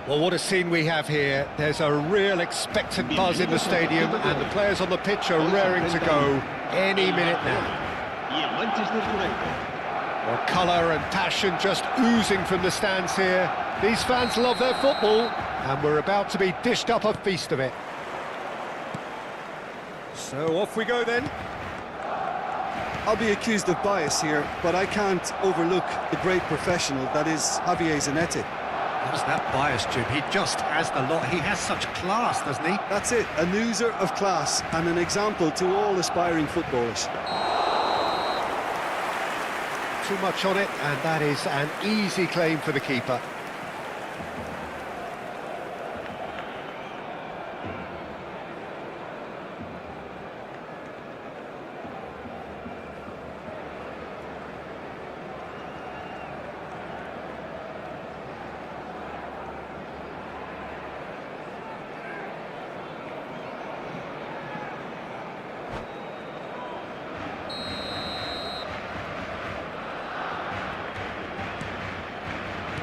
Well, what a scene we have here. There's a real expectant buzz in the stadium, and the players on the pitch are raring to go any minute now. Well, colour and passion just oozing from the stands here. These fans love their football, and we're about to be dished up a feast of it. So off we go then. I'll be accused of bias here, but I can't overlook the great professional that is Javier Zanetti. What's that bias, Jim? He just has the lot. He has such class, doesn't he? That's it, an oozer of class and an example to all aspiring footballers. Too much on it, and that is an easy claim for the keeper.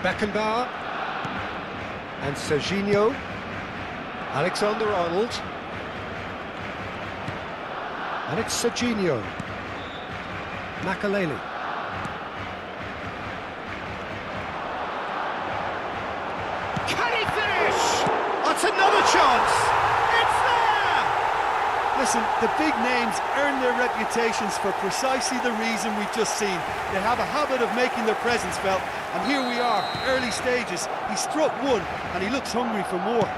Beckenbauer and Serginho, Alexander-Arnold, And it's Serginho. Makaleli. Can he finish? That's another chance. It's there! Listen, the big names earn their reputations for precisely the reason we've just seen. They have a habit of making their presence felt, and here we are, early stages. He struck one, and he looks hungry for more.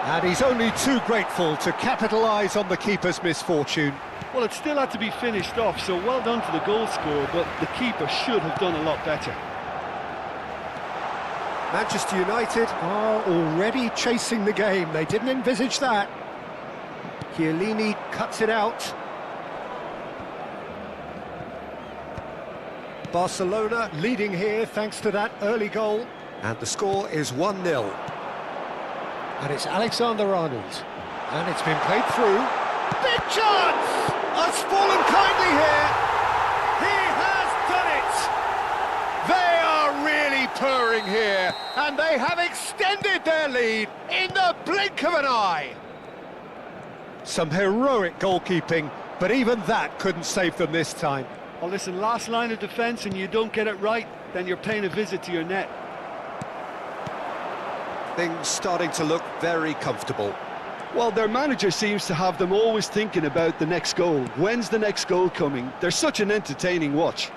And he's only too grateful to capitalise on the keeper's misfortune. Well, it still had to be finished off, so well done to the goal scorer, but the keeper should have done a lot better. Manchester United are already chasing the game. They didn't envisage that. Chiellini cuts it out. Barcelona leading here thanks to that early goal. And the score is 1-0. And it's Alexander-Arnold. And it's been played through. Big chance! It's fallen kindly here. He has done it! They are really purring here. And they have extended their lead in the blink of an eye. Some heroic goalkeeping, but even that couldn't save them this time. Well, listen, last line of defence and you don't get it right, then you're paying a visit to your net. Things starting to look very comfortable. Well, their manager seems to have them always thinking about the next goal. When's the next goal coming? They're such an entertaining watch.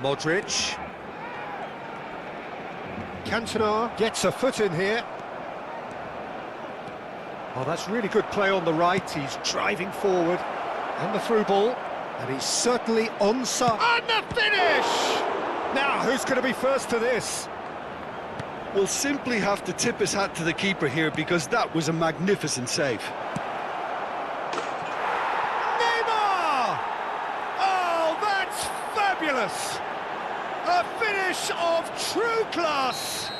Modric. Cantona gets a foot in here. Oh, that's really good play on the right. He's driving forward. And the through ball. And he's certainly onside. And the finish! Now, who's going to be first to this? We'll simply have to tip his hat to the keeper here because that was a magnificent save. Neymar! Oh, that's fabulous! A finish of true class!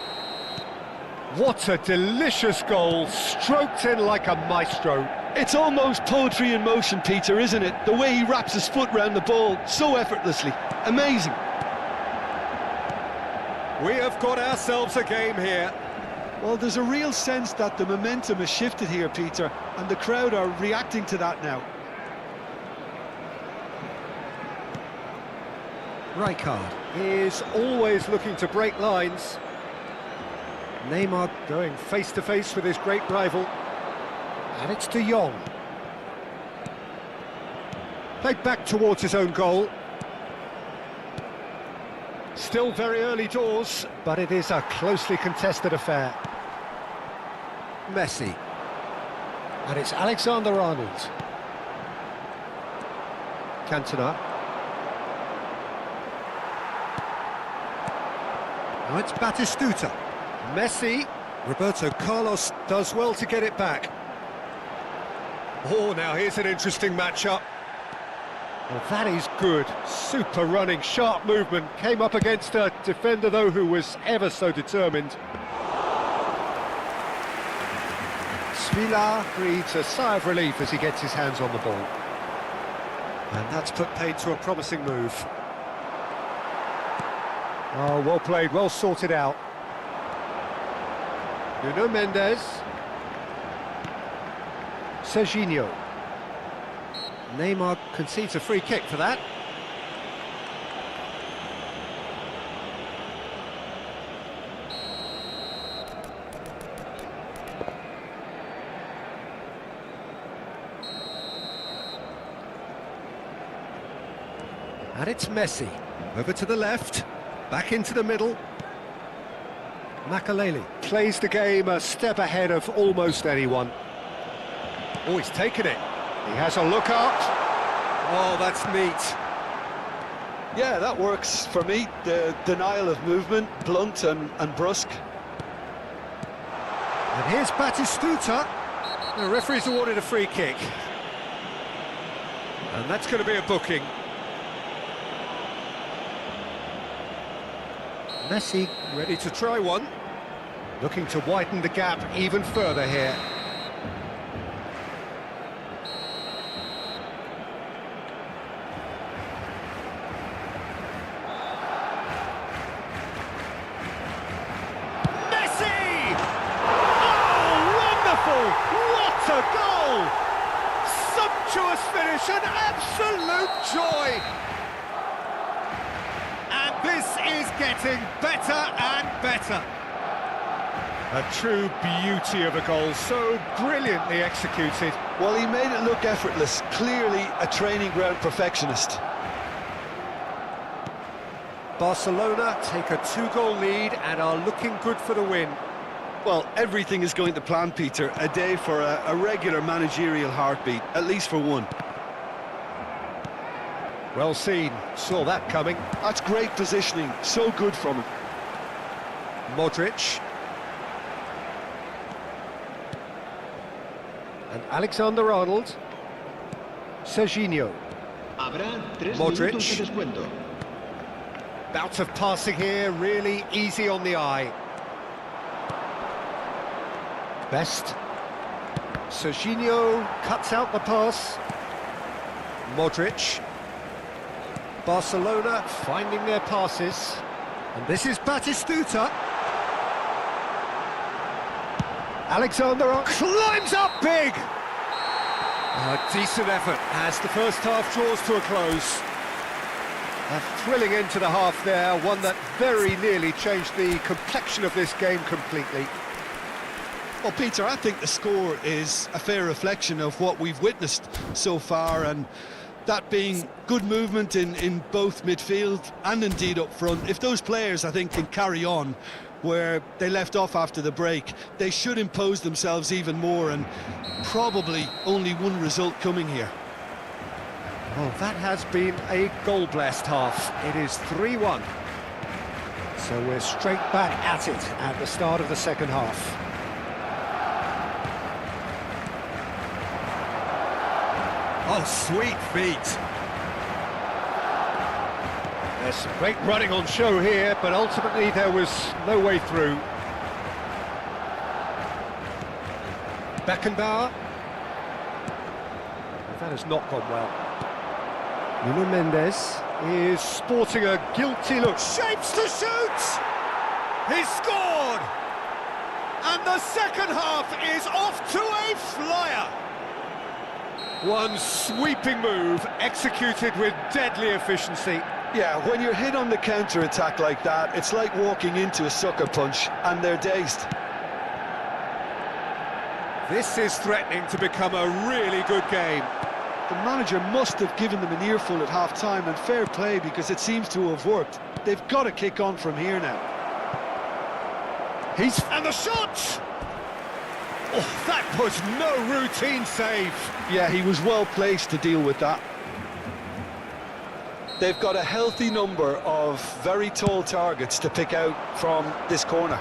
What a delicious goal, stroked in like a maestro. It's almost poetry in motion, Peter, isn't it? The way he wraps his foot round the ball so effortlessly. Amazing. We have got ourselves a game here. Well, there's a real sense that the momentum has shifted here, Peter, and the crowd are reacting to that now. Rijkaard is always looking to break lines. Neymar going face-to-face with his great rival. And it's De Jong. Played back towards his own goal. Still very early doors, but it is a closely contested affair. Messi. And it's Alexander-Arnold. Cantona. Now it's Batistuta. Messi. Roberto Carlos does well to get it back. Oh, now here's an interesting matchup. Well, that is good. Super running, sharp movement. Came up against a defender, though, who was ever so determined. Svila breathes a sigh of relief as he gets his hands on the ball. And that's put paid to a promising move. Oh, well played, well sorted out. Nuno Mendes. Serginho. Neymar concedes a free kick for that. And it's Messi. Over to the left. Back into the middle. Makaleli plays the game a step ahead of almost anyone. Oh, he's taken it. He has a look out. Oh, that's neat. Yeah, that works for me. The denial of movement, blunt and brusque. And here's Batistuta. The referee's awarded a free kick. And that's going to be a booking. Messi ready to try one. Looking to widen the gap even further here. Messi! Oh, wonderful! What a goal! sumptuous finish, an absolute joy! And this is getting better and better. A true beauty of a goal, so brilliantly executed. Well, he made it look effortless, clearly a training ground perfectionist. Barcelona take a 2-goal lead and are looking good for the win. Well, everything is going to plan, Peter. A day for a regular managerial heartbeat, at least for one. Well seen, saw that coming. That's great positioning, so good from him. Modric. And Alexander-Arnold. Serginho. Modric. Bout of passing here, really easy on the eye. Best. Serginho cuts out the pass. Modric. Barcelona finding their passes. And this is Batistuta. Alexander climbs up big! A decent effort as the first half draws to a close. A thrilling end to the half there, one that very nearly changed the complexion of this game completely. Well, Peter, I think the score is a fair reflection of what we've witnessed so far, and that being good movement in both midfield and indeed up front. If those players, I think, can carry on where they left off after the break, they should impose themselves even more, and probably only one result coming here. Well, that has been a goal-blessed half. It is 3-1. So we're straight back at it at the start of the second half. Oh, sweet feet. There's some great running on show here, but ultimately there was no way through. Beckenbauer. That has not gone well. Nuno Mendes is sporting a guilty look. Shapes to shoot! He's scored! And the second half is off to a flyer. One sweeping move, executed with deadly efficiency. Yeah, when you're hit on the counter-attack like that, it's like walking into a sucker punch, and they're dazed. This is threatening to become a really good game. The manager must have given them an earful at half-time, and fair play, because it seems to have worked. They've got to kick on from here now. And the shot! Oh, that was no routine save. Yeah, he was well placed to deal with that. They've got a healthy number of very tall targets to pick out from this corner.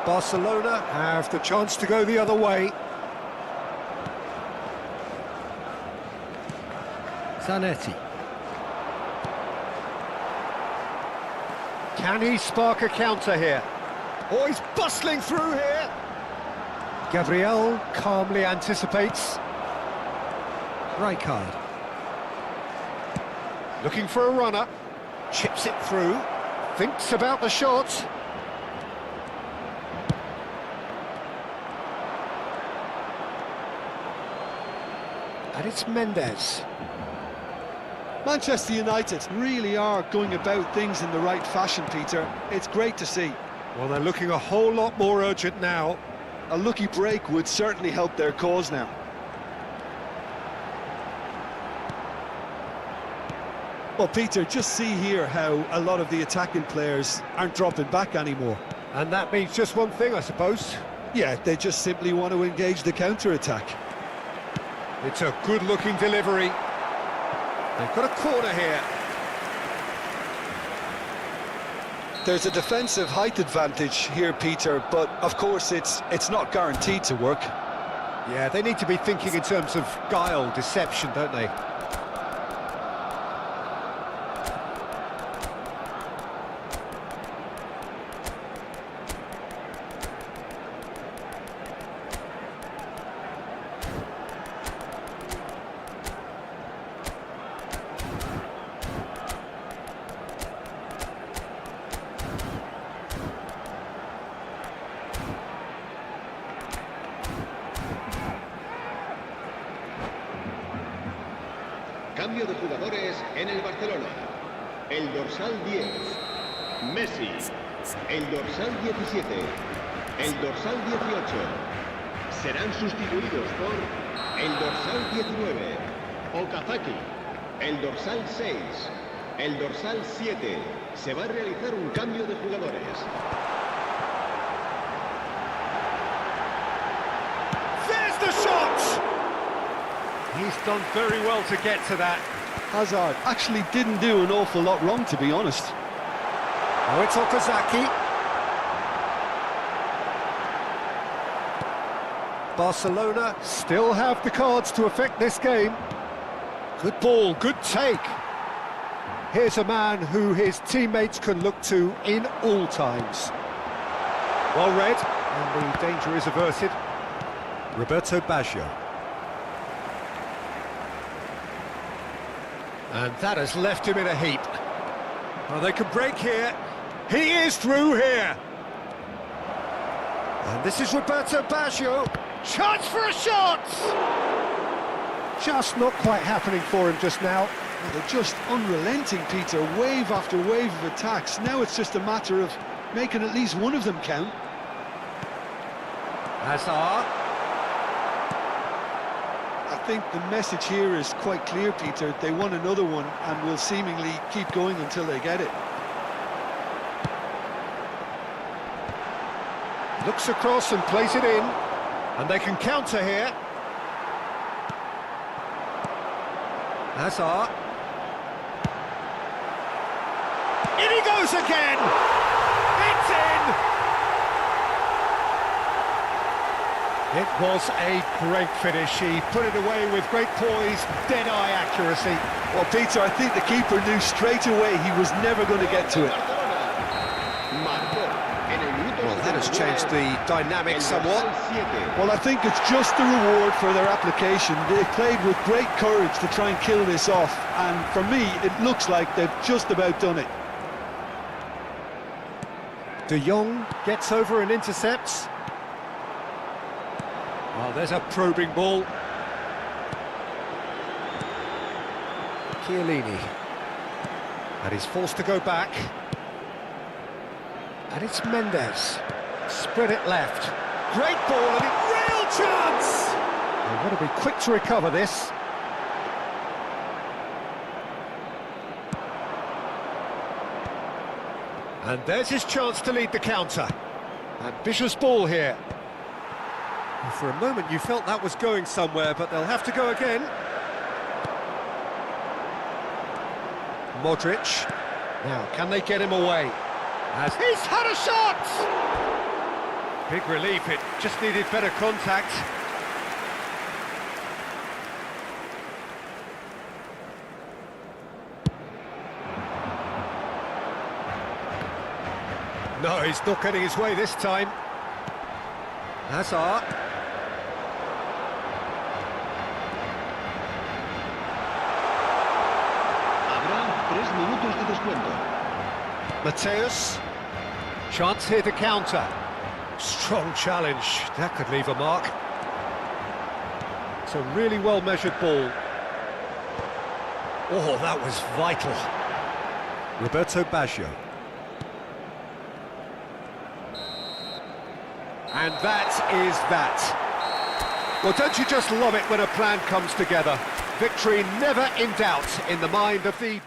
Barcelona have the chance to go the other way. Zanetti. Can he spark a counter here? Oh, he's bustling through here. Gabriel calmly anticipates. Rijkaard. Looking for a runner. Chips it through. Thinks about the shot. And it's Mendes. Manchester United really are going about things in the right fashion, Peter. It's great to see. Well, they're looking a whole lot more urgent now. A lucky break would certainly help their cause now. Well, Peter, just see here how a lot of the attacking players aren't dropping back anymore. And that means just one thing, I suppose. Yeah, they just simply want to engage the counter-attack. It's a good-looking delivery. They've got a corner here. There's a defensive height advantage here, Peter, but of course it's not guaranteed to work. Yeah, they need to be thinking in terms of guile, deception, don't they? Cambio de jugadores en el Barcelona. El dorsal 10, Messi. El dorsal 17, el dorsal 18. Serán sustituidos por el dorsal 19, Okazaki. El dorsal 6, el dorsal 7. Se va a realizar un cambio de jugadores. There's the shot! He's done very well to get to that. Hazard actually didn't do an awful lot wrong, to be honest. Oh, it's Okazaki. Barcelona still have the cards to affect this game. Good ball, good take. Here's a man who his teammates can look to in all times. Well read, and the danger is averted. Roberto Baggio. And that has left him in a heap. Well, they can break here. He is through here. And this is Roberto Baggio. Chance for a shot! Just not quite happening for him just now. Well, they're just unrelenting, Peter. Wave after wave of attacks. Now it's just a matter of making at least one of them count. Hazard. I think the message here is quite clear, Peter. They want another one and will seemingly keep going until they get it. Looks across and plays it in. And they can counter here. Hazard. In he goes again! It's in! It was a great finish. He put it away with great poise, dead-eye accuracy. Well, Peter, I think the keeper knew straight away he was never going to get to it. Well, that has changed the dynamic somewhat. Well, I think it's just the reward for their application. They played with great courage to try and kill this off, and for me, it looks like they've just about done it. De Jong gets over and intercepts. Oh, there's a probing ball. Chiellini. And he's forced to go back. And it's Mendes. Spread it left. Great ball and a real chance! They've got to be quick to recover this. And there's his chance to lead the counter. Ambitious ball here. And for a moment you felt that was going somewhere, but they'll have to go again. Modric. Now, can they get him away? As he's had a shot! Big relief, it just needed better contact. No, he's not getting his way this time. Hazard. Habrá 3 minutos de descuento. Mateus. Chance here to counter. Strong challenge. That could leave a mark. It's a really well-measured ball. Oh, that was vital. Roberto Baggio. And that is that. Well, don't you just love it when a plan comes together? Victory never in doubt in the mind of the...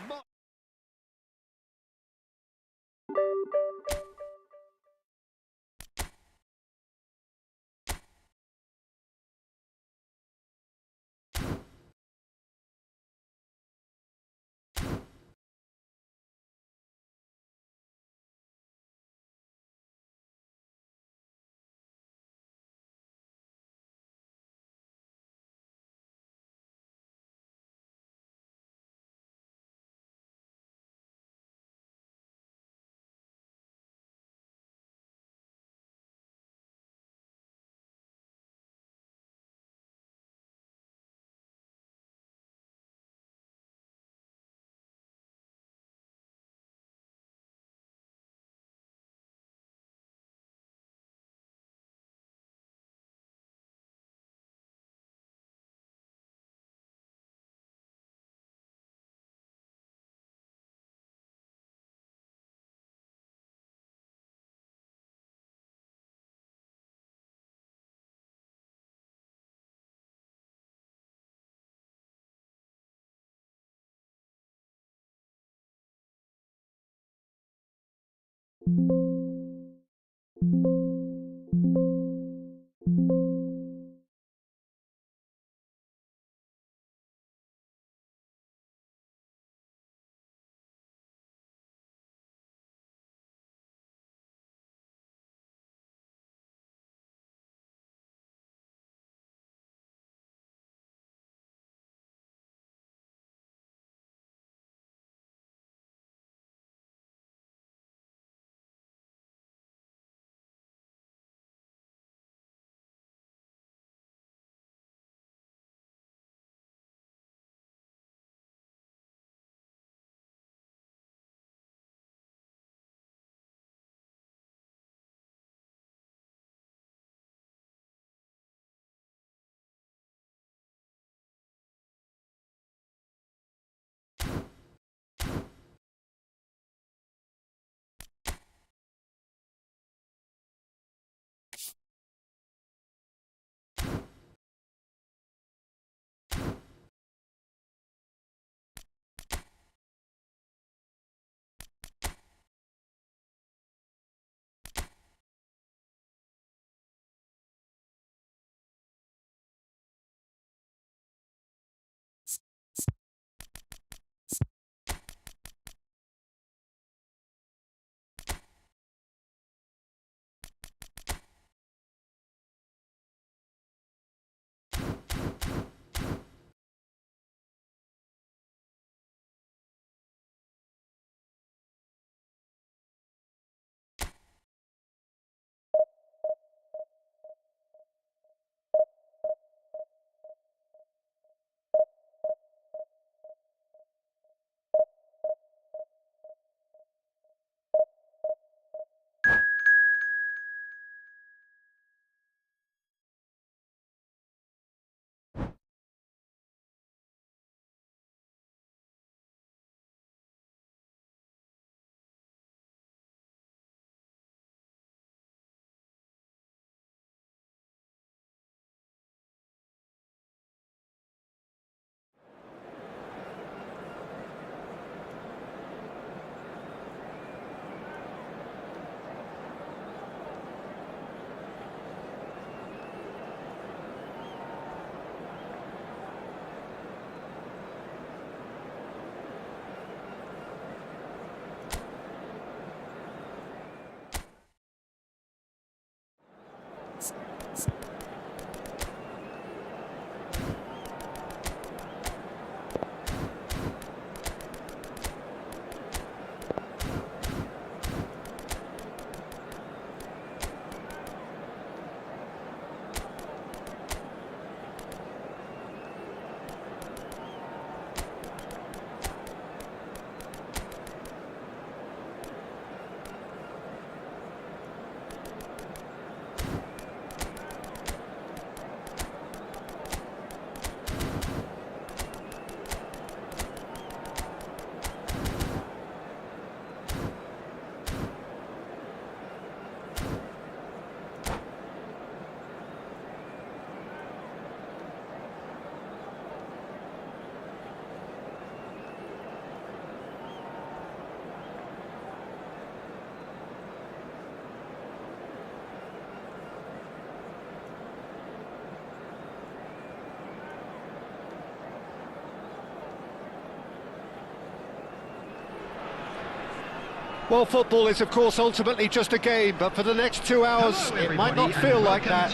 Well, football is, of course, ultimately just a game, but for the next 2 hours, it might not feel like that.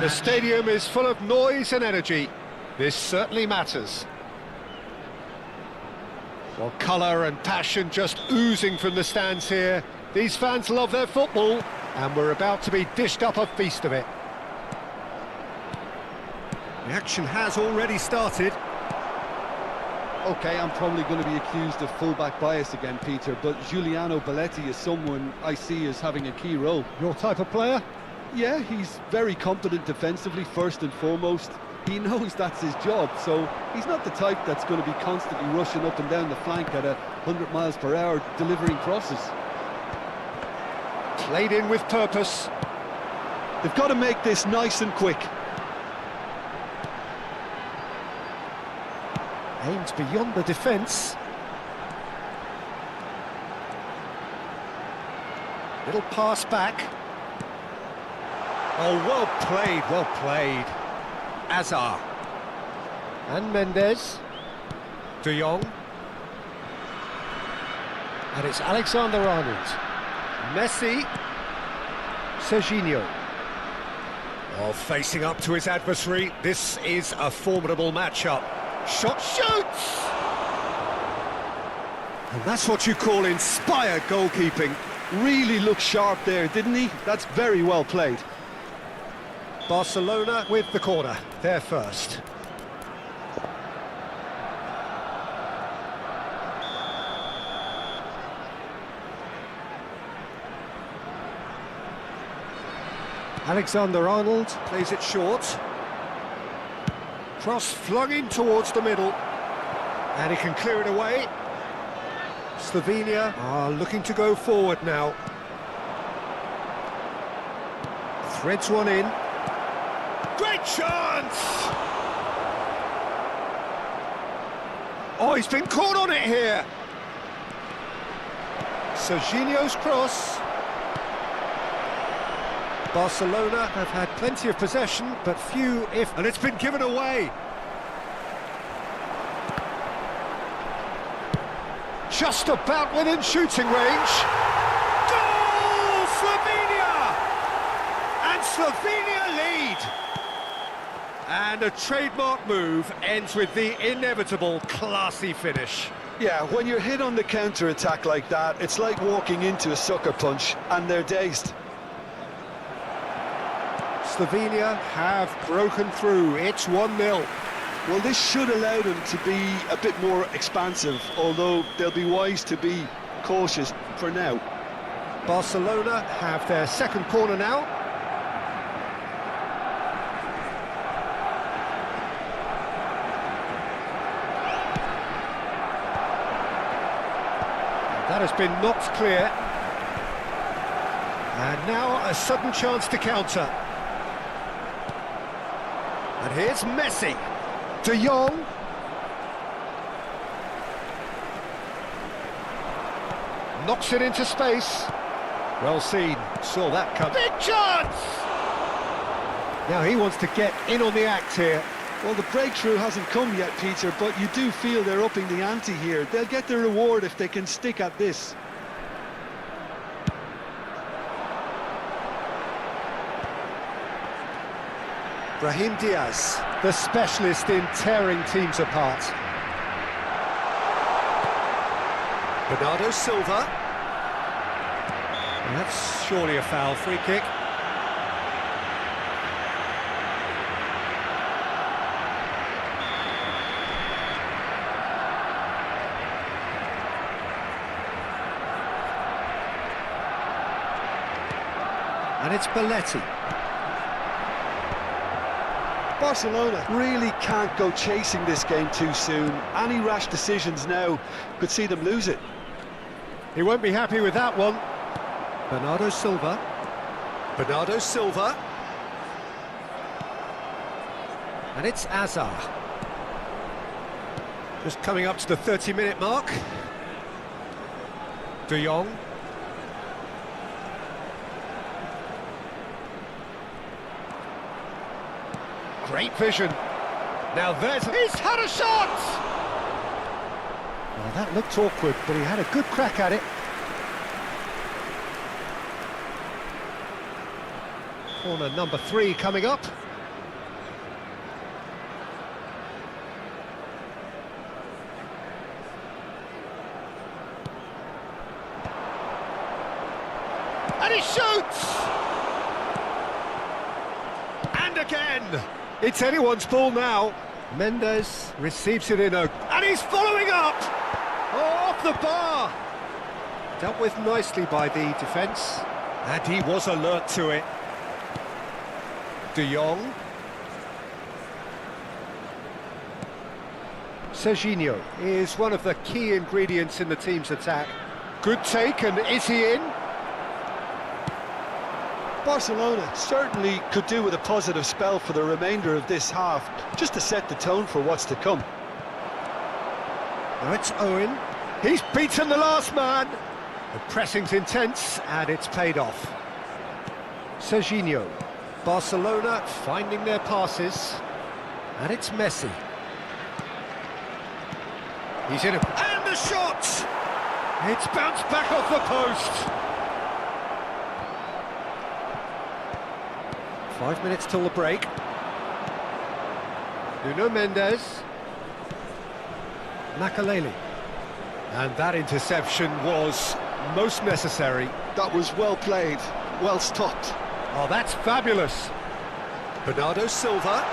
The stadium is full of noise and energy. This certainly matters. Well, colour and passion just oozing from the stands here. These fans love their football, and we're about to be dished up a feast of it. The action has already started. Okay, I'm probably going to be accused of fullback bias again, Peter, but Giuliano Belletti is someone I see as having a key role. Your type of player? Yeah, he's very competent defensively, first and foremost. He knows that's his job, so he's not the type that's going to be constantly rushing up and down the flank at 100 miles per hour, delivering crosses. Played in with purpose. They've got to make this nice and quick. Aimed beyond the defence. Little pass back. Oh, well played, well played. Azar. And Mendes. De Jong. And it's Alexander-Arnold. Messi. Serginho. Oh, facing up to his adversary. This is a formidable matchup. Shot, shoots! And that's what you call inspired goalkeeping. Really looked sharp there, didn't he? That's very well played. Barcelona with the corner. They're first. Alexander-Arnold plays it short. Cross flung in towards the middle. And he can clear it away. Slovenia are looking to go forward now. Threads one in. Great chance! Oh, he's been caught on it here. Serginho's cross. Barcelona have had plenty of possession, but few if... And it's been given away. Just about within shooting range. Goal! Slovenia! And Slovenia lead! And a trademark move ends with the inevitable classy finish. Yeah, when you're hit on the counter-attack like that, it's like walking into a sucker punch, and they're dazed. Slovenia have broken through. It's 1-0. Well, this should allow them to be a bit more expansive, although they'll be wise to be cautious for now. Barcelona have their second corner now. That has been knocked clear. And now a sudden chance to counter. And here's Messi. De Jong. Knocks it into space. Well seen. Saw that come. Big chance! Now he wants to get in on the act here. Well, the breakthrough hasn't come yet, Peter, but you do feel they're upping the ante here. They'll get their reward if they can stick at this. Brahim Diaz, the specialist in tearing teams apart. Bernardo Silva. And that's surely a foul. Free kick. And it's Belletti. Barcelona really can't go chasing this game too soon. Any rash decisions now could see them lose it. He won't be happy with that one. Bernardo Silva. Bernardo Silva. And it's Azar. Just coming up to the 30-minute mark. De Jong. Great vision. Now he's had a shot! Well, that looked awkward, but he had a good crack at it. Corner number 3 coming up. And he shoots! And again! It's anyone's ball now. Mendes receives it in and he's following up! Oh, off the bar! Dealt with nicely by the defence. And he was alert to it. De Jong. Serginho is one of the key ingredients in the team's attack. Good take, and is he in? Barcelona certainly could do with a positive spell for the remainder of this half, just to set the tone for what's to come. Now it's Owen. He's beaten the last man. The pressing's intense, and it's paid off. Serginho. Barcelona finding their passes. And it's Messi. He's in it. And the shot! It's bounced back off the post. 5 minutes till the break. Nuno Mendes. Makaleli. And that interception was most necessary. That was well played, well stopped. Oh, that's fabulous. Bernardo Silva.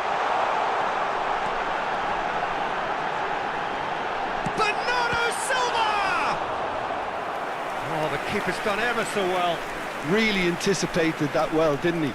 Bernardo Silva! Oh, the keeper's done ever so well. Really anticipated that well, didn't he?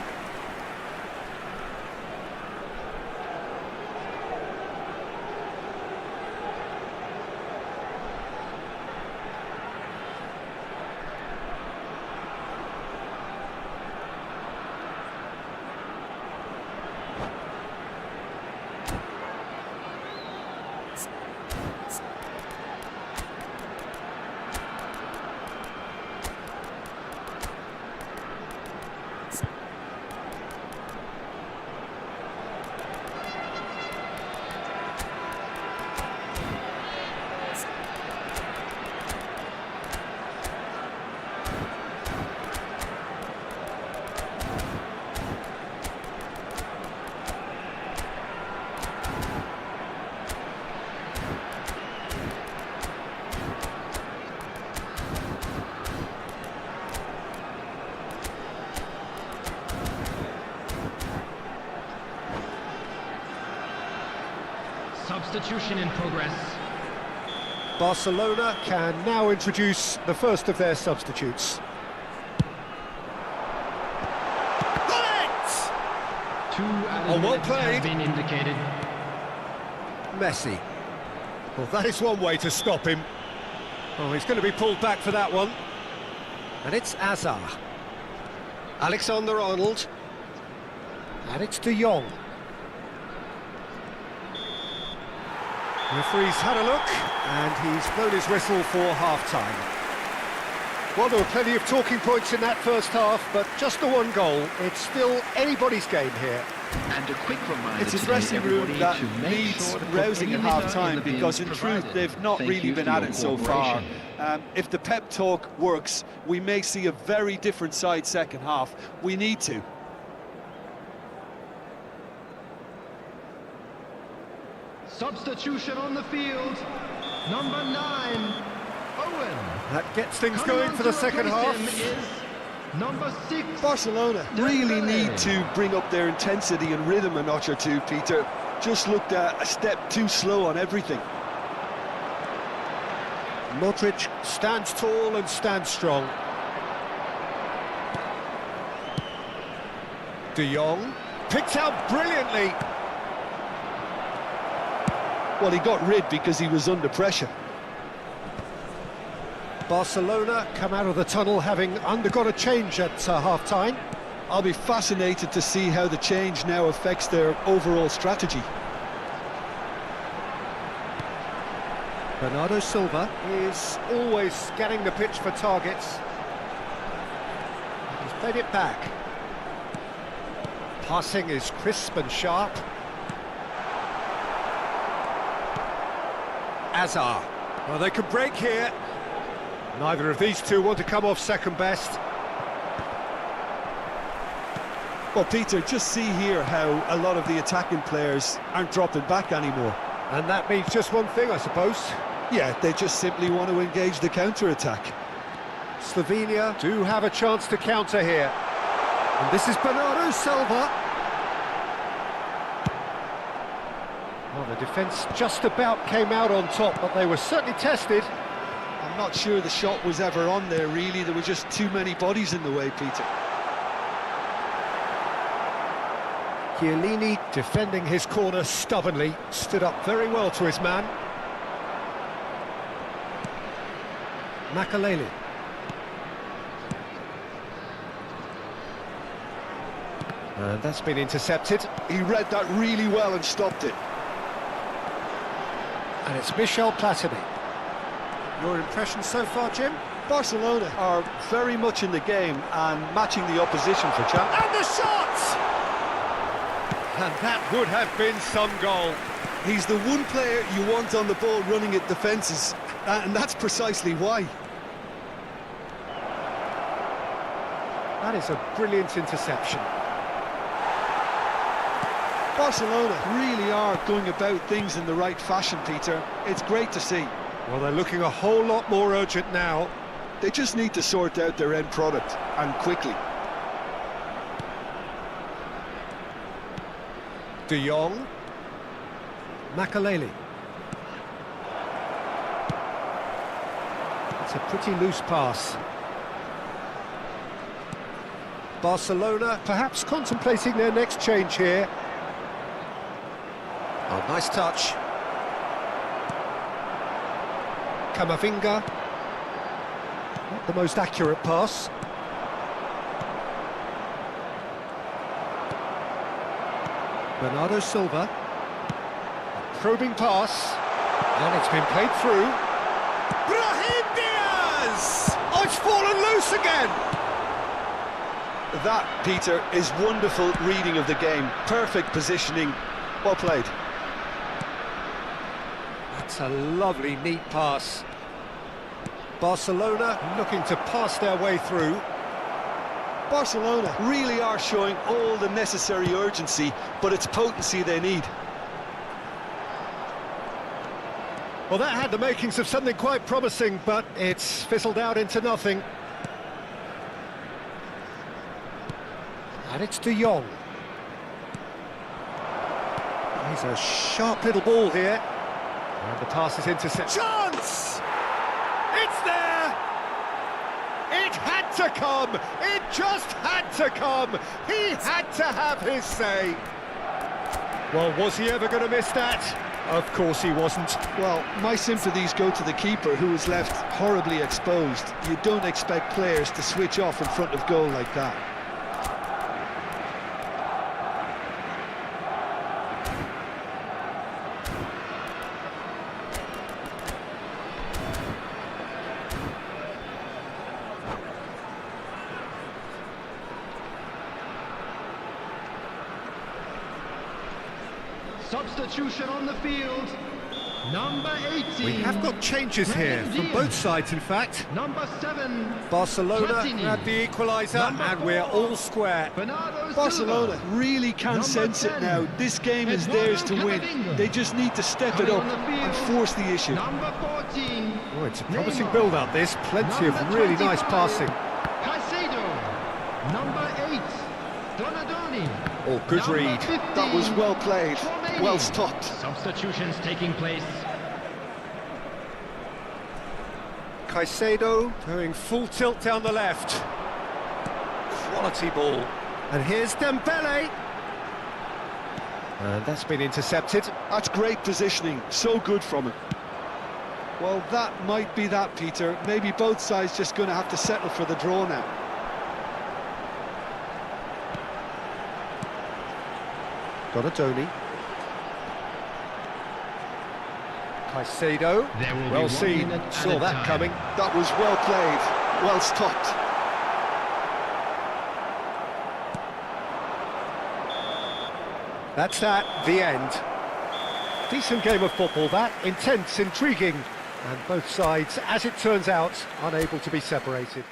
Substitution in progress. Barcelona can now introduce the first of their substitutes. Two added well minutes played. have been indicated. Messi. Well, that is one way to stop him. Oh, he's going to be pulled back for that one. And it's Hazard. Alexander-Arnold. And it's De Jong. Referee's had a look, and he's blown his whistle for half-time. Well, there were plenty of talking points in that first half, but just the one goal. It's still anybody's game here. And a quick reminder, It's a dressing room that needs rousing at half-time, because in truth they've not really been at it so far. If the pep talk works, we may see a very different side second half. We need to. Substitution on the field. Number 9, Owen. That gets things going for the second half. Is number 6. Barcelona really need to bring up their intensity and rhythm a notch or two, Peter. Just looked a step too slow on everything. Modric stands tall and stands strong. De Jong picked out brilliantly. Well, he got rid because he was under pressure. Barcelona come out of the tunnel having undergone a change at half-time. I'll be fascinated to see how the change now affects their overall strategy. Bernardo Silva is always scanning the pitch for targets. He's played it back. Passing is crisp and sharp. Hazard. Well, they could break here. Neither of these two want to come off second best. Well, Peter, just see here how a lot of the attacking players aren't dropping back anymore. And that means just one thing, I suppose. Yeah, they just simply want to engage the counter-attack. Slovenia do have a chance to counter here. And this is Bernardo Silva. Well, the defence just about came out on top, but they were certainly tested. I'm not sure the shot was ever on there, really. There were just too many bodies in the way, Peter. Chiellini, defending his corner stubbornly, stood up very well to his man. Makaleli. And that's been intercepted. He read that really well and stopped it. And it's Michel Platini. Your impression so far, Jim? Barcelona are very much in the game and matching the opposition for chance. And the shot! And that would have been some goal. He's the one player you want on the ball running at defences, and that's precisely why. That is a brilliant interception. Barcelona really are going about things in the right fashion, Peter. It's great to see. Well, they're looking a whole lot more urgent now. They just need to sort out their end product, and quickly. De Jong. Makaleli. It's a pretty loose pass. Barcelona perhaps contemplating their next change here. Oh, nice touch. Camavinga. Not the most accurate pass. Bernardo Silva. A probing pass. And it's been played through. Brahim Diaz! Oh, it's fallen loose again! That, Peter, is wonderful reading of the game. Perfect positioning. Well played. That's a lovely, neat pass. Barcelona looking to pass their way through. Barcelona really are showing all the necessary urgency, but it's potency they need. Well, that had the makings of something quite promising, but it's fizzled out into nothing. And it's De Jong. He's a sharp little ball here. And the pass is intercepted. Chance! It's there! It had to come! It just had to come! He had to have his say! Well, was he ever going to miss that? Of course he wasn't. Well, my sympathies go to the keeper, who was left horribly exposed. You don't expect players to switch off in front of goal like that. Substitution on the field. Number 18. We have got changes here from both sides, in fact. Number 7. Barcelona Platini. had the equaliser, Number and we're 4. all square. Bernardo Barcelona Silva. really can Number sense it 10. now. This game is Eduardo theirs to win. Camavinga. They just need to step it Coming up on the and field. force the issue. Number 14. Oh, it's a promising Neymar. build-up, this. Plenty of Number really nice 25. passing. Caicedo. Number 8. Donadoni. Oh, good Number read. 15. That was well played, Tchouaméni. well stopped. Substitutions taking place. Caicedo going full tilt down the left. Quality ball. And here's Dembele. And that's been intercepted. That's great positioning, so good from him. Well, that might be that, Peter. Maybe both sides just going to have to settle for the draw now. Donadoni. Caicedo. There will be Well 1 seen. minute at Saw a that time. coming. That was well played, well stopped. That's that, the end. Decent game of football, that. Intense, intriguing. And both sides, as it turns out, unable to be separated.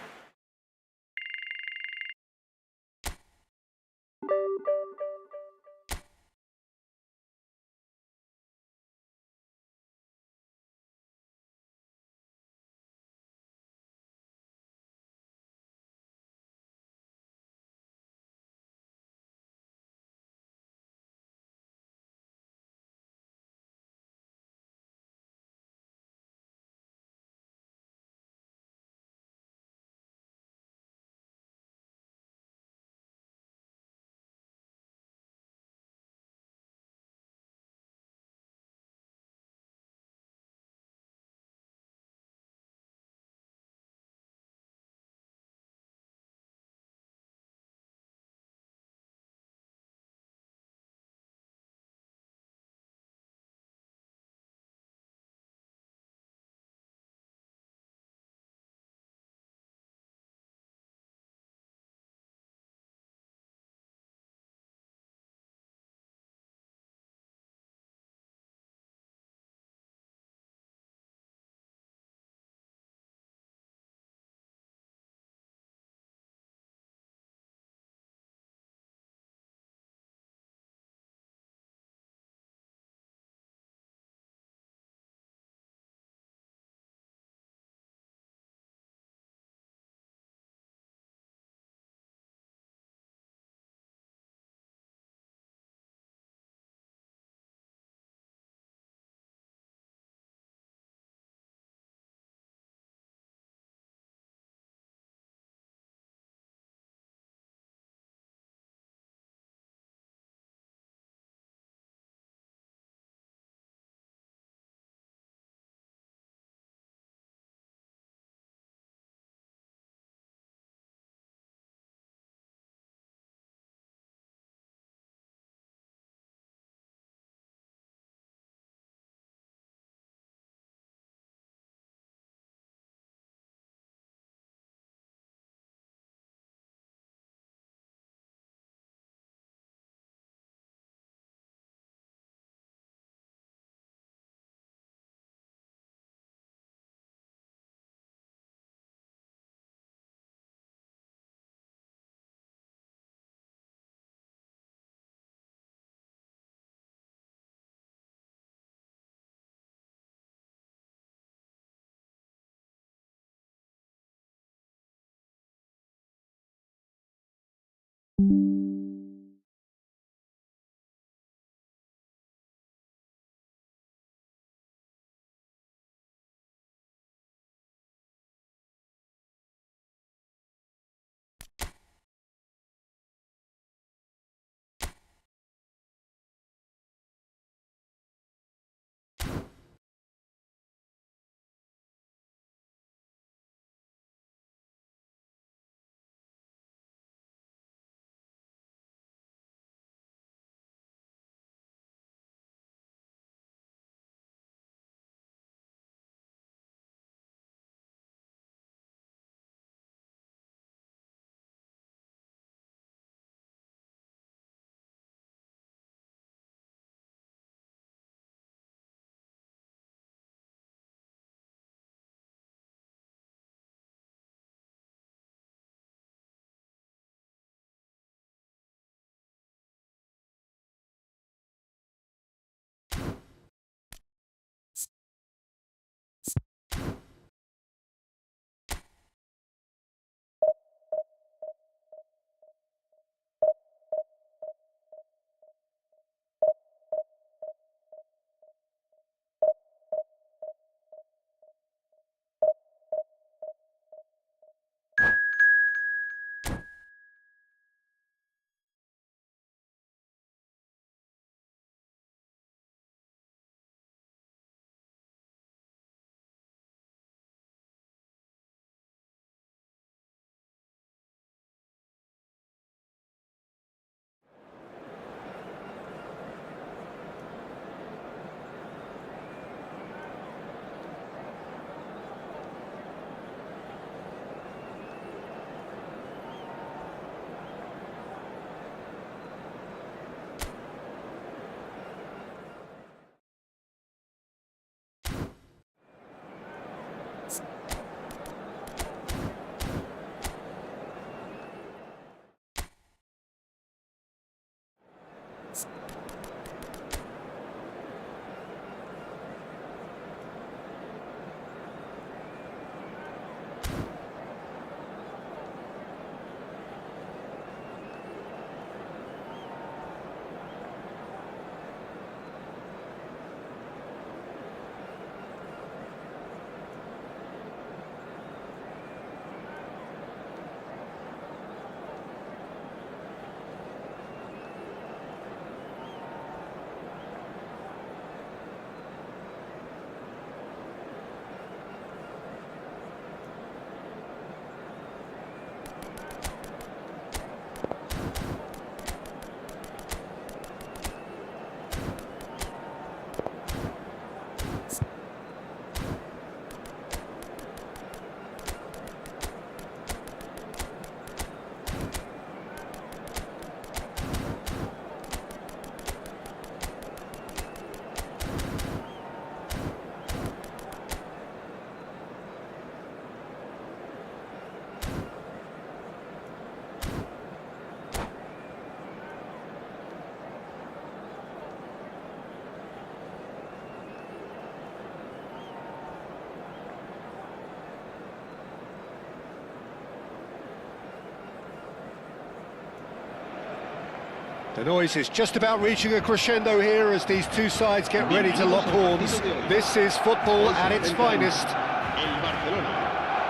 The noise is just about reaching a crescendo here as these two sides get ready to lock horns. This is football at its finest. El Barcelona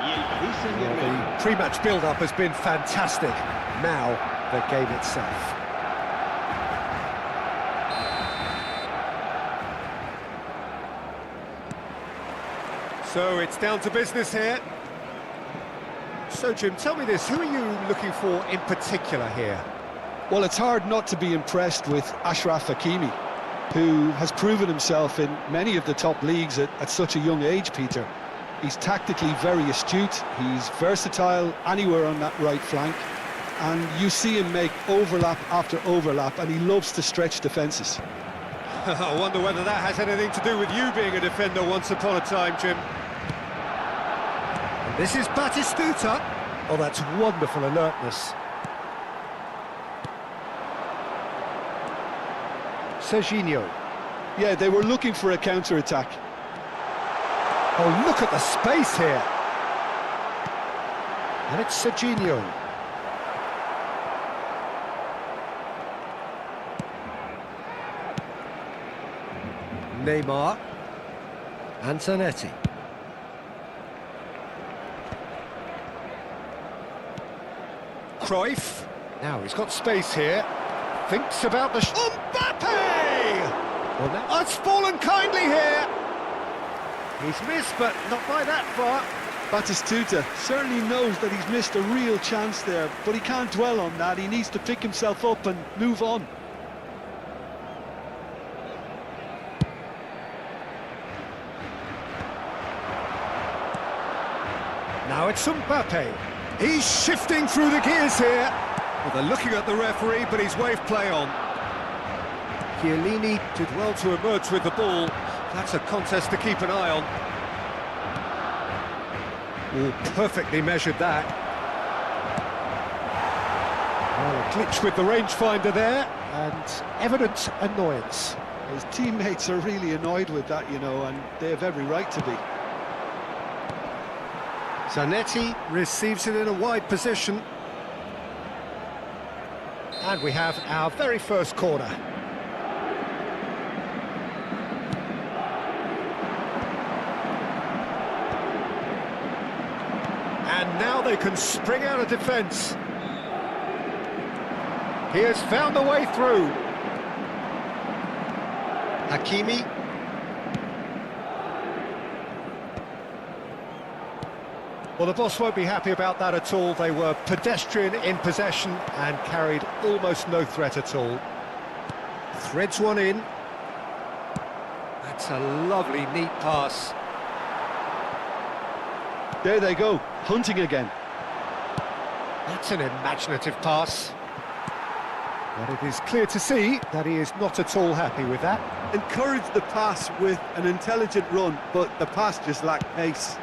y el Paris Well, Saint-Germain. the pre-match build-up has been fantastic. Now, the game itself. So it's down to business here. So Jim, tell me this, who are you looking for in particular here? Well, it's hard not to be impressed with Achraf Hakimi, who has proven himself in many of the top leagues at such a young age, Peter. He's tactically very astute, he's versatile anywhere on that right flank, and you see him make overlap after overlap, and he loves to stretch defences. I wonder whether that has anything to do with you being a defender once upon a time, Jim. And this is Batistuta. Oh, that's wonderful alertness. Serginho. Yeah, they were looking for a counter-attack. Oh, look at the space here. And it's Serginho. Neymar. Antonetti. Cruyff. Now he's got space here. Thinks about the... Mbappe! Well, now it's fallen kindly here. He's missed, but not by that far. Batistuta certainly knows that he's missed a real chance there, but he can't dwell on that. He needs to pick himself up and move on. Now it's Mbappe. He's shifting through the gears here. Well, they're looking at the referee, but he's waved play on. Chiellini did well to emerge with the ball. That's a contest to keep an eye on. Oh, perfectly measured that. Oh, a glitch with the rangefinder there, and evident annoyance. His teammates are really annoyed with that, you know, and they have every right to be. Zanetti receives it in a wide position. And we have our very first corner. And now they can spring out of defence. He has found a way through. Hakimi. Well, the boss won't be happy about that at all. They were pedestrian in possession and carried almost no threat at all. Threads one in. That's a lovely, neat pass. There they go, hunting again. That's an imaginative pass. But it is clear to see that he is not at all happy with that. Encouraged the pass with an intelligent run, but the pass just lacked pace.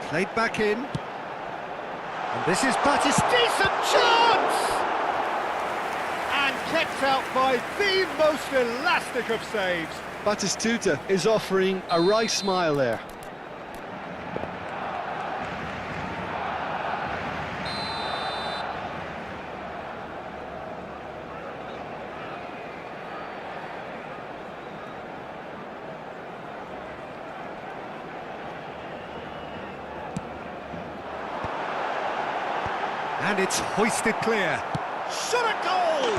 Played back in. And this is Batis. Decent chance! And kept out by the most elastic of saves. Batistuta is offering a wry smile there. And it's hoisted clear. Shot a goal!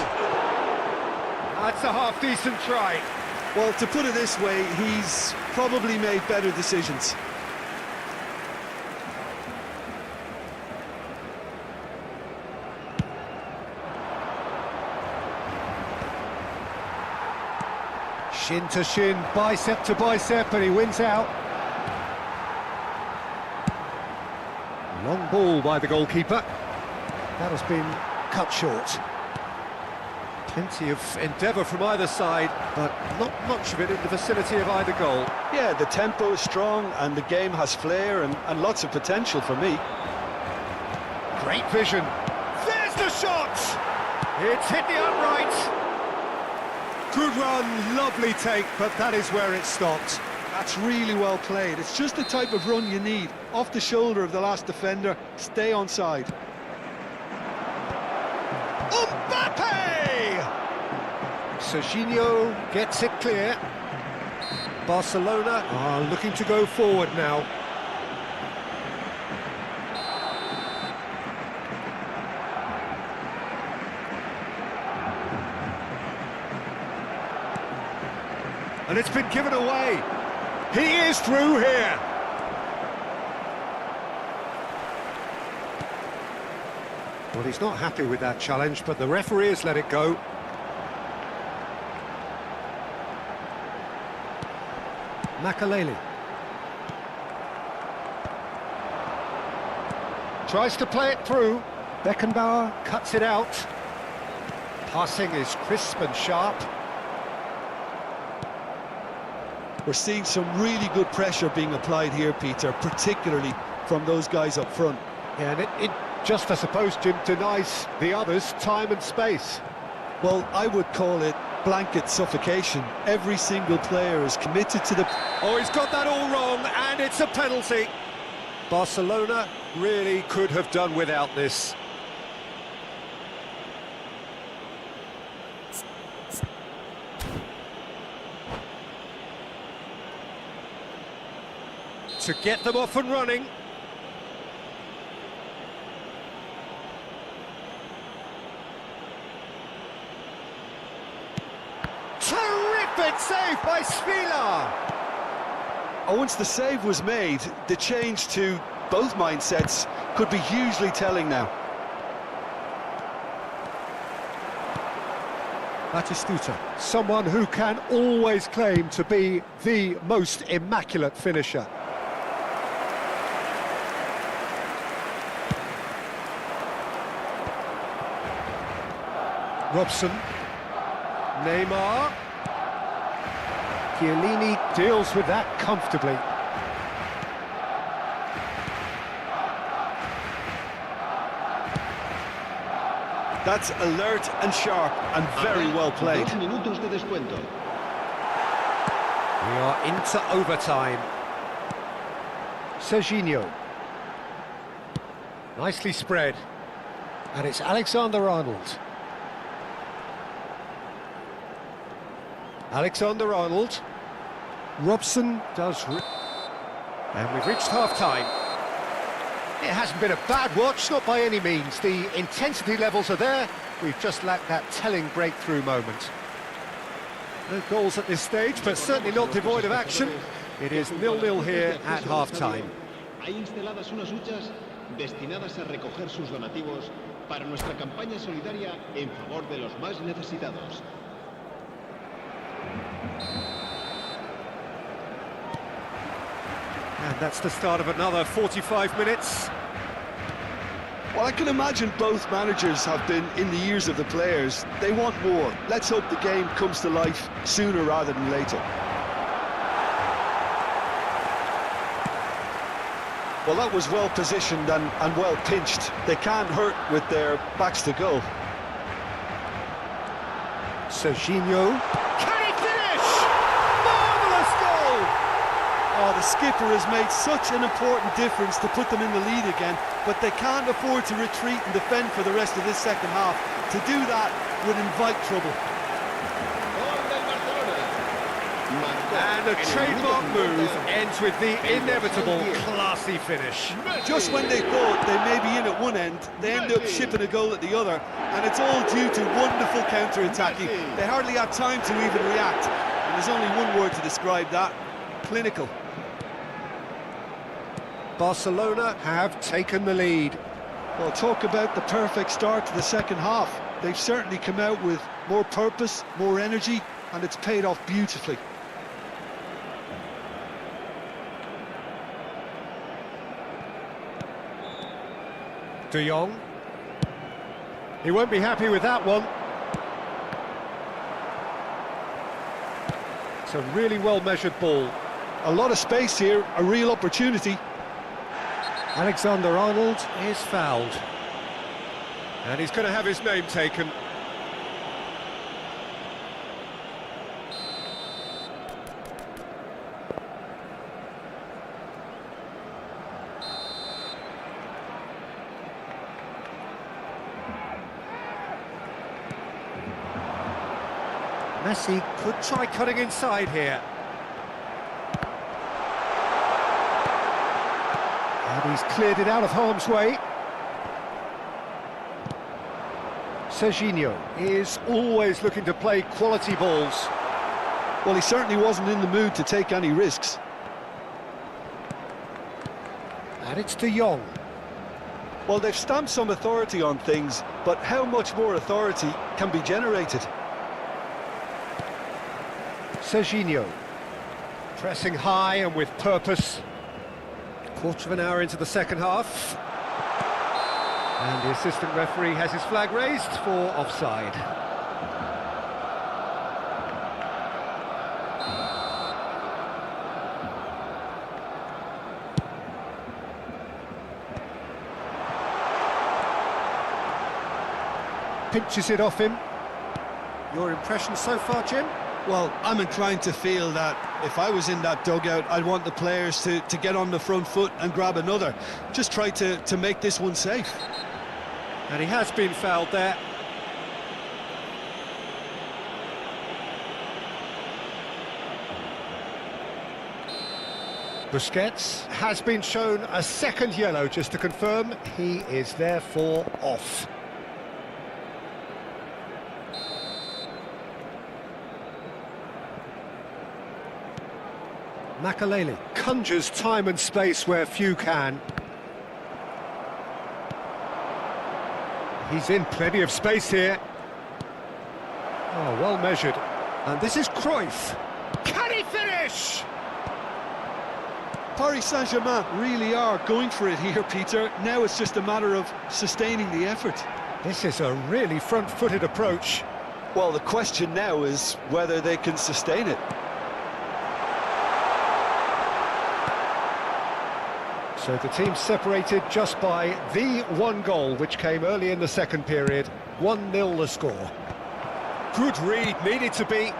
That's a half-decent try. Well, to put it this way, he's probably made better decisions. Shin to shin, bicep to bicep, and he wins out. Long ball by the goalkeeper. That has been cut short. Plenty of endeavour from either side, but not much of it in the vicinity of either goal. Yeah, the tempo is strong and the game has flair and lots of potential for me. Great vision. There's the shot! It's hit the upright. Good run, lovely take, but that is where it stopped. That's really well played. It's just the type of run you need. Off the shoulder of the last defender, stay onside. Mbappe! Hey! Serginho gets it clear. Barcelona are looking to go forward now. And it's been given away. He is through here. Well, he's not happy with that challenge, but the referee has let it go. Makaleli. Tries to play it through. Beckenbauer cuts it out. Passing is crisp and sharp. We're seeing some really good pressure being applied here, Peter, particularly from those guys up front. Yeah, and it just, I suppose, Jim, denies the others time and space. Well, I would call it blanket suffocation. Every single player is committed to the... Oh, he's got that all wrong, and it's a penalty. Barcelona really could have done without this. To get them off and running. Terrific save by Spila! Once the save was made, the change to both mindsets could be hugely telling now. Batistuta, someone who can always claim to be the most immaculate finisher. Robson, Neymar, Chiellini deals with that comfortably. That's alert and sharp and very well played. 2 minutos de descuento. We are into overtime. Serginho. Nicely spread. And it's Alexander-Arnold. Alexander-Arnold. Robson does... And we've reached half-time. It hasn't been a bad watch, not by any means. The intensity levels are there. We've just lacked that telling breakthrough moment. No goals at this stage, but certainly not devoid of action. It is 0-0 here at half-time. Hay instaladas unas huchas destinadas a recoger sus donativos para nuestra campaña solidaria en favor de los más necesitados. And that's the start of another 45 minutes. Well, I can imagine both managers have been in the ears of the players. They want more. Let's hope the game comes to life sooner rather than later. Well, that was well positioned and well pinched. They can't hurt with their backs to goal. Serginho. Can he finish? Marvellous goal! Oh, the skipper has made such an important difference to put them in the lead again, but they can't afford to retreat and defend for the rest of this second half. To do that would invite trouble. And a trademark move ends with the inevitable classy finish. Just when they thought they may be in at one end, they end up shipping a goal at the other, and it's all due to wonderful counter-attacking. They hardly had time to even react, and there's only one word to describe that: clinical. Barcelona have taken the lead. Well, talk about the perfect start to the second half. They've certainly come out with more purpose, more energy, and it's paid off beautifully. De Jong. He won't be happy with that one. It's a really well-measured ball. A lot of space here, a real opportunity. Alexander-Arnold is fouled. And he's going to have his name taken. Messi could try cutting inside here. And he's cleared it out of harm's way. Serginho is always looking to play quality balls. Well, he certainly wasn't in the mood to take any risks. And it's De Jong. Well, they've stamped some authority on things, but how much more authority can be generated? Serginho, pressing high and with purpose. Quarter of an hour into the second half. And the assistant referee has his flag raised for offside. Pinches it off him. Your impression so far, Jim? Well, I'm inclined to feel that if I was in that dugout, I'd want the players to get on the front foot and grab another. Just try to make this one safe. And he has been fouled there. Busquets has been shown a second yellow, just to confirm. He is therefore off. Makaleli conjures time and space where few can. He's in plenty of space here. Oh, well measured. And this is Cruyff. Can he finish? Paris Saint-Germain really are going for it here, Peter. Now it's just a matter of sustaining the effort. This is a really front-footed approach. Well, the question now is whether they can sustain it. So the team separated just by the one goal, which came early in the second period. 1-0 the score. Good read, needed to be.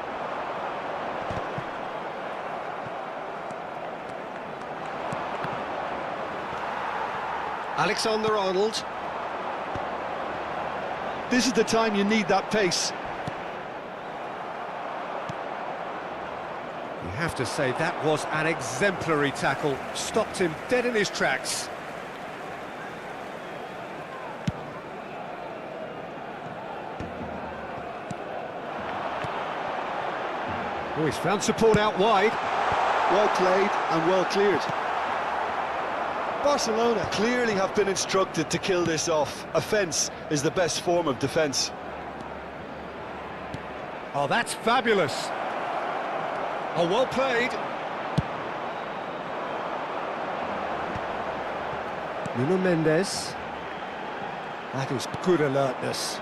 Alexander-Arnold. This is the time you need that pace. You have to say that was an exemplary tackle. Stopped him dead in his tracks. Oh, he's found support out wide. Well played and well cleared. Barcelona clearly have been instructed to kill this off. Offence is the best form of defence. Oh, that's fabulous. Oh, well played. Nuno Mendes. That is good alertness.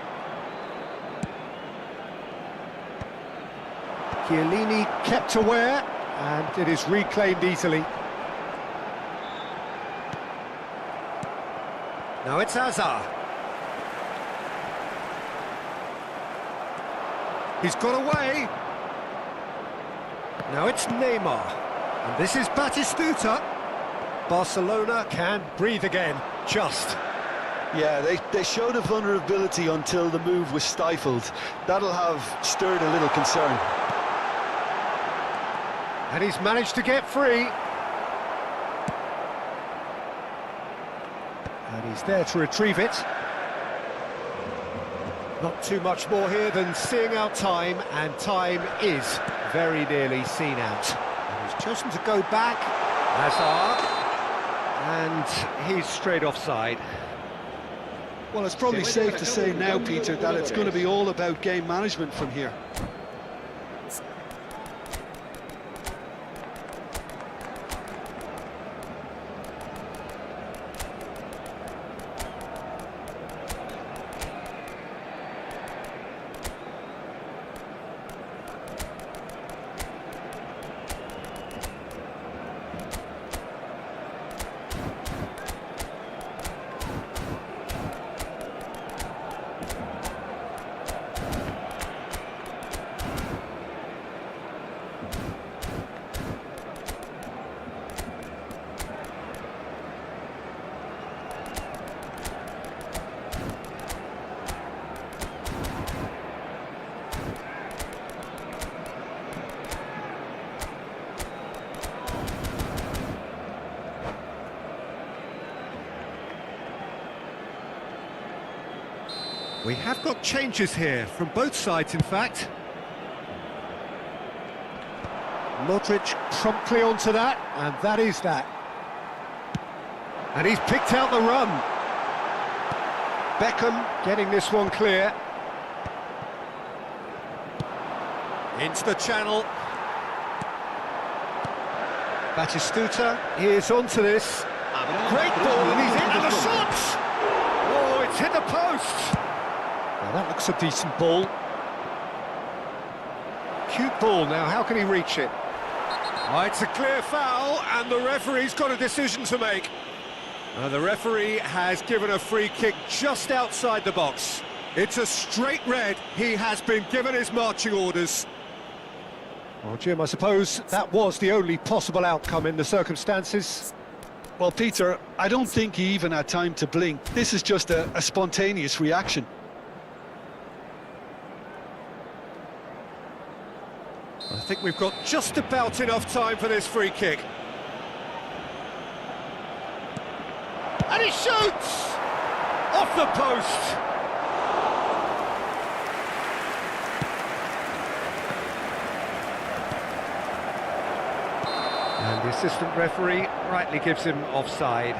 Chiellini kept aware, and it is reclaimed easily. Now it's Hazard. He's got away. Now it's Neymar. And this is Batistuta. Barcelona can breathe again, just. Yeah, they showed a vulnerability until the move was stifled. That'll have stirred a little concern. And he's managed to get free. And he's there to retrieve it. Not too much more here than seeing out time, and time is very nearly seen out. And he's chosen to go back. Hazard. And he's straight offside. Well, it's probably safe to say now, Peter, that it's going to be all about game management from here. We have got changes here from both sides, in fact. Modric promptly onto that, and that is that. And he's picked out the run. Beckham getting this one clear. Into the channel. Batistuta is onto this. Great ball, and he's into the shot! Oh, it's hit the post! Now that looks a decent ball. Cute ball, now how can he reach it? Oh, it's a clear foul, and the referee's got a decision to make. The referee has given a free kick just outside the box. It's a straight red. He has been given his marching orders. Well, Jim, I suppose that was the only possible outcome in the circumstances. Well, Peter, I don't think he even had time to blink. This is just a spontaneous reaction. I think we've got just about enough time for this free kick. And he shoots! Off the post! And the assistant referee rightly gives him offside.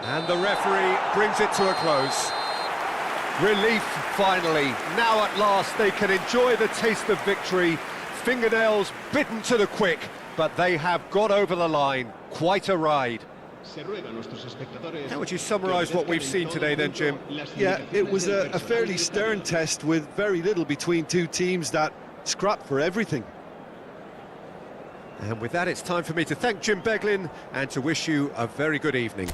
And the referee brings it to a close. Relief, finally. Now at last they can enjoy the taste of victory. Fingernails bitten to the quick, but they have got over the line. Quite a ride. How would you summarise what we've seen today then, Jim? Yeah, it was a fairly stern test with very little between two teams that scrapped for everything. And with that, it's time for me to thank Jim Beglin and to wish you a very good evening.